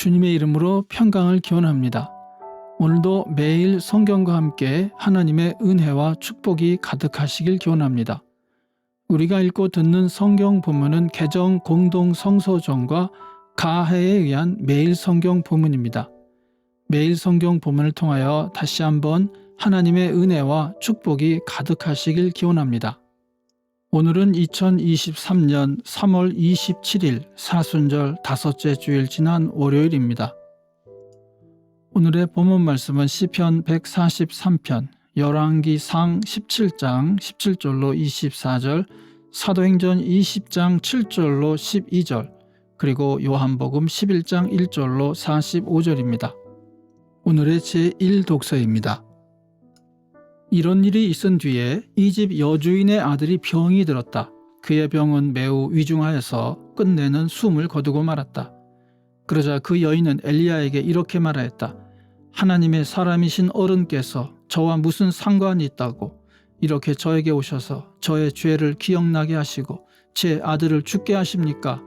주님의 이름으로 평강을 기원합니다. 오늘도 매일 성경과 함께 하나님의 은혜와 축복이 가득하시길 기원합니다. 우리가 읽고 듣는 성경 본문은 개정 공동 성서전과 가해에 의한 매일 성경 본문입니다. 매일 성경 본문을 통하여 다시 한번 하나님의 은혜와 축복이 가득하시길 기원합니다. 오늘은 2023년 3월 27일 사순절 다섯째 주일 지난 월요일입니다. 오늘의 본문 말씀은 시편 143편, 열왕기상 17장 17절로 24절, 사도행전 20장 7절로 12절, 그리고 요한복음 11장 1절로 45절입니다. 오늘의 제1독서입니다. 이런 일이 있은 뒤에 이 집 여주인의 아들이 병이 들었다. 그의 병은 매우 위중하여서 끝내는 숨을 거두고 말았다. 그러자 그 여인은 엘리야에게 이렇게 말하였다. 하나님의 사람이신 어른께서 저와 무슨 상관이 있다고 이렇게 저에게 오셔서 저의 죄를 기억나게 하시고 제 아들을 죽게 하십니까?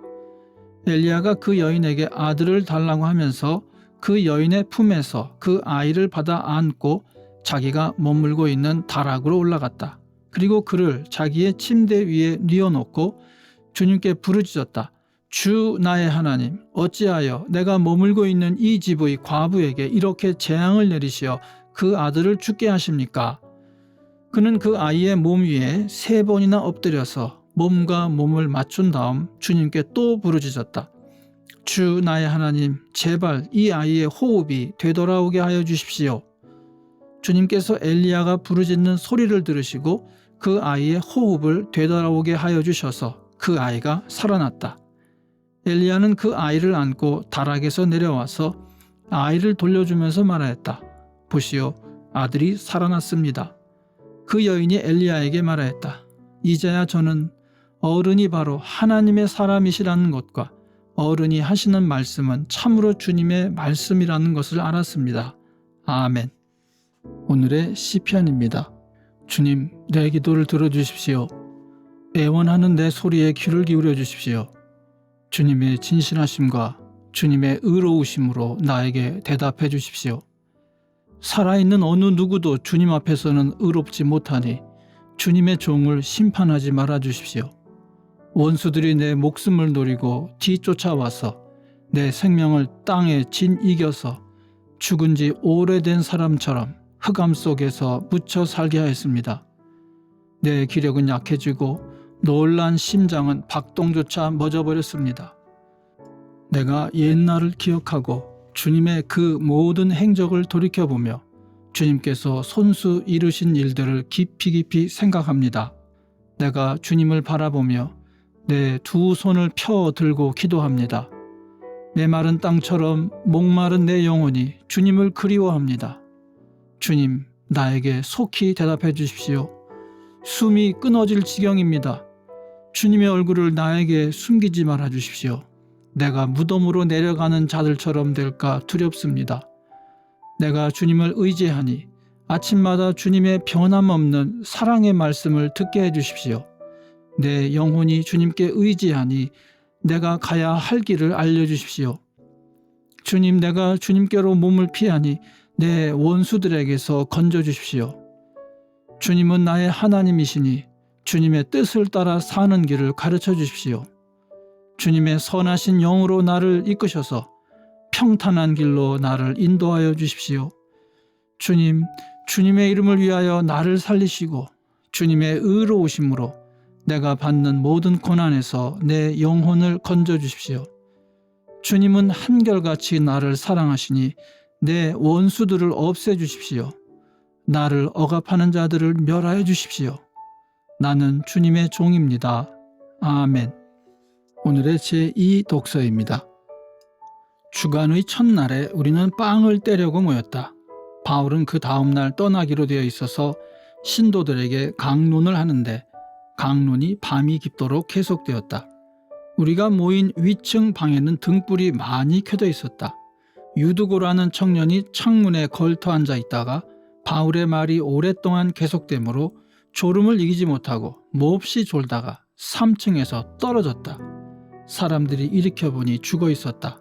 엘리야가 그 여인에게 아들을 달라고 하면서 그 여인의 품에서 그 아이를 받아 안고 자기가 머물고 있는 다락으로 올라갔다. 그리고 그를 자기의 침대 위에 뉘어놓고 주님께 부르짖었다. 주 나의 하나님, 어찌하여 내가 머물고 있는 이 집의 과부에게 이렇게 재앙을 내리시어 그 아들을 죽게 하십니까? 그는 그 아이의 몸 위에 3번이나 엎드려서 몸과 몸을 맞춘 다음 주님께 또 부르짖었다. 주 나의 하나님, 제발 이 아이의 호흡이 되돌아오게 하여 주십시오. 주님께서 엘리야가 부르짖는 소리를 들으시고 그 아이의 호흡을 되돌아오게 하여 주셔서 그 아이가 살아났다. 엘리야는 그 아이를 안고 다락에서 내려와서 아이를 돌려주면서 말하였다. 보시오, 아들이 살아났습니다. 그 여인이 엘리야에게 말하였다. 이제야 저는 어른이 바로 하나님의 사람이시라는 것과 어른이 하시는 말씀은 참으로 주님의 말씀이라는 것을 알았습니다. 아멘. 오늘의 시편입니다. 주님, 내 기도를 들어주십시오. 애원하는 내 소리에 귀를 기울여 주십시오. 주님의 진실하심과 주님의 의로우심으로 나에게 대답해 주십시오. 살아있는 어느 누구도 주님 앞에서는 의롭지 못하니 주님의 종을 심판하지 말아 주십시오. 원수들이 내 목숨을 노리고 뒤쫓아와서 내 생명을 땅에 이겨서 죽은 지 오래된 사람처럼 흑암 속에서 묻혀 살게 하였습니다. 내 기력은 약해지고 놀란 심장은 박동조차 멎어버렸습니다. 내가 옛날을 기억하고 주님의 그 모든 행적을 돌이켜보며 주님께서 손수 이루신 일들을 깊이 생각합니다. 내가 주님을 바라보며 내 두 손을 펴 들고 기도합니다. 메마른 땅처럼 목마른 내 영혼이 주님을 그리워합니다. 주님, 나에게 속히 대답해 주십시오. 숨이 끊어질 지경입니다. 주님의 얼굴을 나에게 숨기지 말아 주십시오. 내가 무덤으로 내려가는 자들처럼 될까 두렵습니다. 내가 주님을 의지하니 아침마다 주님의 변함없는 사랑의 말씀을 듣게 해주십시오. 내 영혼이 주님께 의지하니 내가 가야 할 길을 알려주십시오. 주님, 내가 주님께로 몸을 피하니 내 원수들에게서 건져주십시오. 주님은 나의 하나님이시니 주님의 뜻을 따라 사는 길을 가르쳐 주십시오. 주님의 선하신 영으로 나를 이끄셔서 평탄한 길로 나를 인도하여 주십시오. 주님, 주님의 이름을 위하여 나를 살리시고 주님의 의로우심으로 내가 받는 모든 고난에서 내 영혼을 건져 주십시오. 주님은 한결같이 나를 사랑하시니 내 원수들을 없애 주십시오. 나를 억압하는 자들을 멸하여 주십시오. 나는 주님의 종입니다. 아멘. 오늘의 제2독서입니다. 주간의 첫날에 우리는 빵을 떼려고 모였다. 바울은 그 다음날 떠나기로 되어 있어서 신도들에게 강론을 하는데 강론이 밤이 깊도록 계속되었다. 우리가 모인 위층 방에는 등불이 많이 켜져 있었다. 유두고라는 청년이 창문에 걸터 앉아 있다가 바울의 말이 오랫동안 계속되므로 졸음을 이기지 못하고 몹시 졸다가 3층에서 떨어졌다. 사람들이 일으켜보니 죽어 있었다.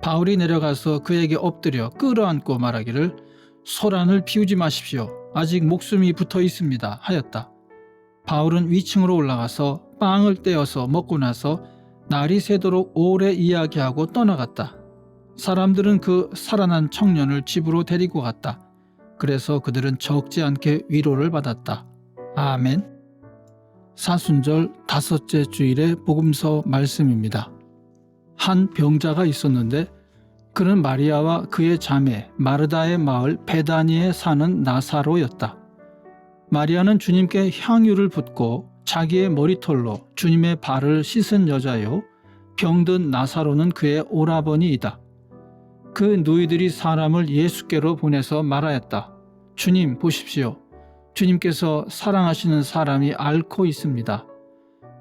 바울이 내려가서 그에게 엎드려 끌어안고 말하기를 소란을 피우지 마십시오. 아직 목숨이 붙어 있습니다. 하였다. 바울은 위층으로 올라가서 빵을 떼어서 먹고 나서 날이 새도록 오래 이야기하고 떠나갔다. 사람들은 그 살아난 청년을 집으로 데리고 갔다. 그래서 그들은 적지 않게 위로를 받았다. 아멘. 사순절 5째 주일의 복음서 말씀입니다. 한 병자가 있었는데 그는 마리아와 그의 자매 마르다의 마을 베다니에 사는 나사로였다. 마리아는 주님께 향유를 붓고 자기의 머리털로 주님의 발을 씻은 여자요, 병든 나사로는 그의 오라버니이다. 그 누이들이 사람을 예수께로 보내서 말하였다. 주님 보십시오. 주님께서 사랑하시는 사람이 앓고 있습니다.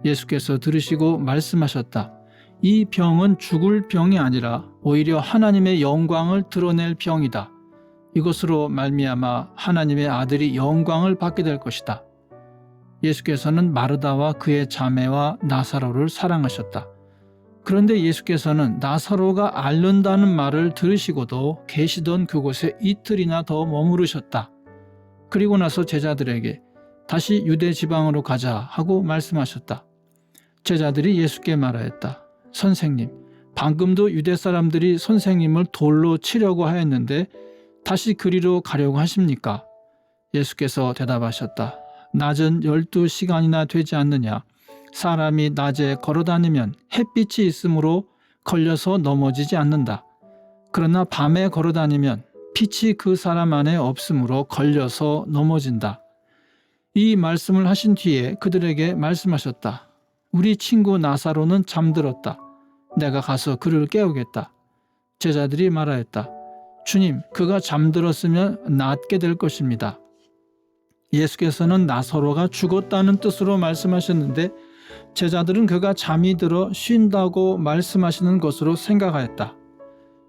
예수께서 들으시고 말씀하셨다. 이 병은 죽을 병이 아니라 오히려 하나님의 영광을 드러낼 병이다. 이것으로 말미암아 하나님의 아들이 영광을 받게 될 것이다. 예수께서는 마르다와 그의 자매와 나사로를 사랑하셨다. 그런데 예수께서는 나사로가 앓는다는 말을 들으시고도 계시던 그곳에 이틀이나 더 머무르셨다. 그리고 나서 제자들에게 다시 유대 지방으로 가자 하고 말씀하셨다. 제자들이 예수께 말하였다. 선생님, 방금도 유대 사람들이 선생님을 돌로 치려고 하였는데 다시 그리로 가려고 하십니까? 예수께서 대답하셨다. 낮은 12시간이나 되지 않느냐? 사람이 낮에 걸어다니면 햇빛이 있으므로 걸려서 넘어지지 않는다. 그러나 밤에 걸어다니면 빛이 그 사람 안에 없으므로 걸려서 넘어진다. 이 말씀을 하신 뒤에 그들에게 말씀하셨다. 우리 친구 나사로는 잠들었다. 내가 가서 그를 깨우겠다. 제자들이 말하였다. 주님, 그가 잠들었으면 낫게 될 것입니다. 예수께서는 나사로가 죽었다는 뜻으로 말씀하셨는데 제자들은 그가 잠이 들어 쉰다고 말씀하시는 것으로 생각하였다.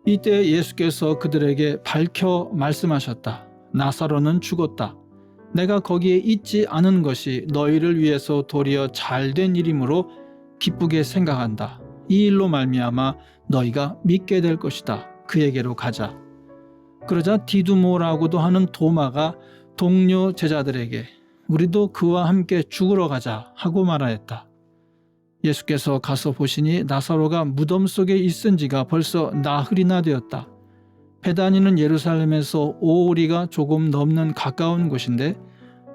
이때 예수께서 그들에게 밝혀 말씀하셨다. 나사로는 죽었다. 내가 거기에 있지 않은 것이 너희를 위해서 도리어 잘된 일이므로 기쁘게 생각한다. 이 일로 말미암아 너희가 믿게 될 것이다. 그에게로 가자. 그러자 디두모라고도 하는 도마가 동료 제자들에게 우리도 그와 함께 죽으러 가자 하고 말하였다. 예수께서 가서 보시니 나사로가 무덤 속에 있은 지가 벌써 나흘이나 되었다. 베다니는 예루살렘에서 5리가 조금 넘는 가까운 곳인데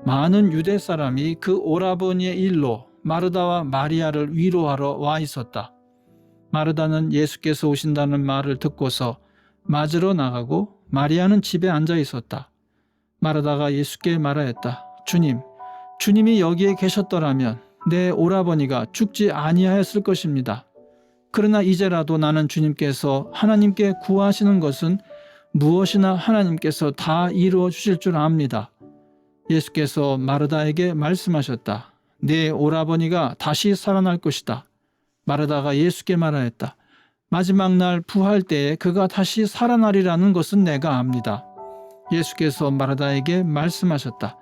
많은 유대 사람이 그 오라버니의 일로 마르다와 마리아를 위로하러 와 있었다. 마르다는 예수께서 오신다는 말을 듣고서 맞으러 나가고 마리아는 집에 앉아 있었다. 마르다가 예수께 말하였다. 주님, 주님이 여기에 계셨더라면 내 오라버니가 죽지 아니하였을 것입니다. 그러나 이제라도 나는 주님께서 하나님께 구하시는 것은 무엇이나 하나님께서 다 이루어 주실 줄 압니다. 예수께서 마르다에게 말씀하셨다. 내 오라버니가 다시 살아날 것이다. 마르다가 예수께 말하였다. 마지막 날 부활 때에 그가 다시 살아나리라는 것은 내가 압니다. 예수께서 마르다에게 말씀하셨다.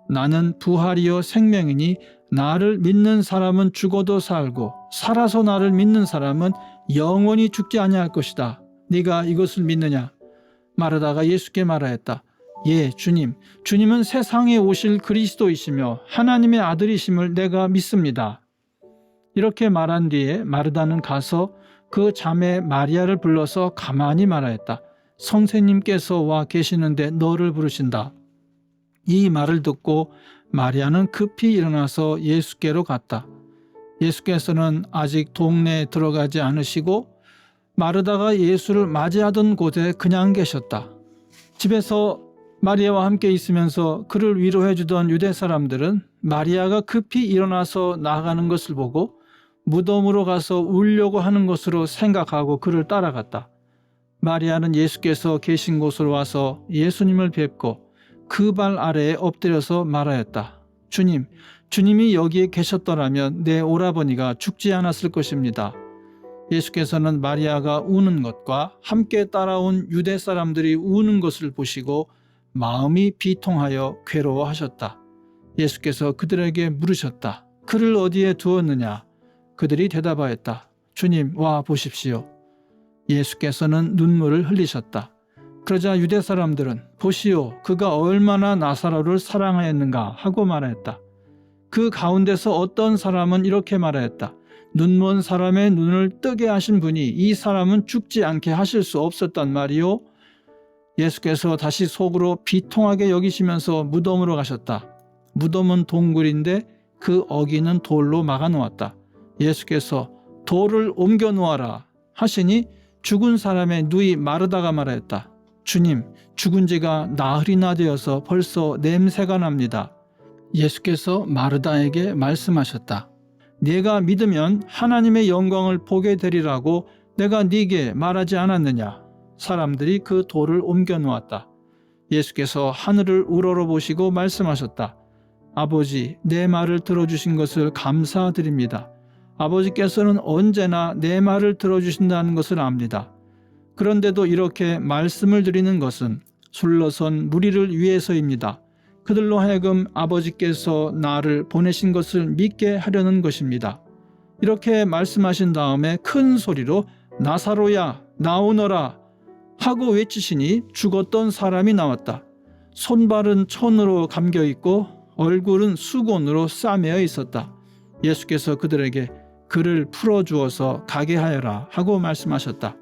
나는 부활이요 생명이니 나를 믿는 사람은 죽어도 살고 살아서 나를 믿는 사람은 영원히 죽지 아니할 것이다. 네가 이것을 믿느냐? 마르다가 예수께 말하였다. 예, 주님. 주님은 세상에 오실 그리스도이시며 하나님의 아들이심을 내가 믿습니다. 이렇게 말한 뒤에 마르다는 가서 그 자매 마리아를 불러서 가만히 말하였다. 선생님께서 와 계시는데 너를 부르신다. 이 말을 듣고 마리아는 급히 일어나서 예수께로 갔다. 예수께서는 아직 동네에 들어가지 않으시고 마르다가 예수를 맞이하던 곳에 그냥 계셨다. 집에서 마리아와 함께 있으면서 그를 위로해 주던 유대 사람들은 마리아가 급히 일어나서 나가는 것을 보고 무덤으로 가서 울려고 하는 것으로 생각하고 그를 따라갔다. 마리아는 예수께서 계신 곳으로 와서 예수님을 뵙고 그 발 아래에 엎드려서 말하였다. 주님, 주님이 여기에 계셨더라면 내 오라버니가 죽지 않았을 것입니다. 예수께서는 마리아가 우는 것과 함께 따라온 유대 사람들이 우는 것을 보시고 마음이 비통하여 괴로워하셨다. 예수께서 그들에게 물으셨다. 그를 어디에 두었느냐? 그들이 대답하였다. 주님, 와 보십시오. 예수께서는 눈물을 흘리셨다. 그러자 유대 사람들은 보시오, 그가 얼마나 나사로를 사랑하였는가 하고 말하였다. 그 가운데서 어떤 사람은 이렇게 말하였다. 눈먼 사람의 눈을 뜨게 하신 분이 이 사람은 죽지 않게 하실 수 없었단 말이요. 예수께서 다시 속으로 비통하게 여기시면서 무덤으로 가셨다. 무덤은 동굴인데 그 어귀는 돌로 막아놓았다. 예수께서 돌을 옮겨 놓아라 하시니 죽은 사람의 누이 마르다가 말하였다. 주님, 죽은 지가 나흘이나 되어서 벌써 냄새가 납니다. 예수께서 마르다에게 말씀하셨다. 네가 믿으면 하나님의 영광을 보게 되리라고 내가 네게 말하지 않았느냐. 사람들이 그 돌을 옮겨 놓았다. 예수께서 하늘을 우러러보시고 말씀하셨다. 아버지, 내 말을 들어주신 것을 감사드립니다. 아버지께서는 언제나 내 말을 들어주신다는 것을 압니다. 그런데도 이렇게 말씀을 드리는 것은 술러선 무리를 위해서입니다. 그들로 하여금 아버지께서 나를 보내신 것을 믿게 하려는 것입니다. 이렇게 말씀하신 다음에 큰 소리로 나사로야, 나오너라 하고 외치시니 죽었던 사람이 나왔다. 손발은 천으로 감겨있고 얼굴은 수건으로 싸매어 있었다. 예수께서 그들에게 그를 풀어주어서 가게 하여라 하고 말씀하셨다.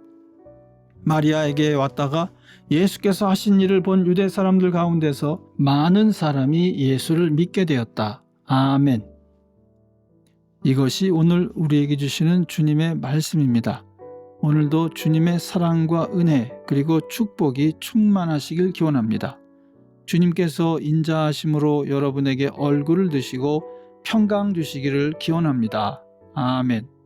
마리아에게 왔다가 예수께서 하신 일을 본 유대 사람들 가운데서 많은 사람이 예수를 믿게 되었다. 아멘. 이것이 오늘 우리에게 주시는 주님의 말씀입니다. 오늘도 주님의 사랑과 은혜 그리고 축복이 충만하시길 기원합니다. 주님께서 인자하심으로 여러분에게 얼굴을 드시고 평강 주시기를 기원합니다. 아멘.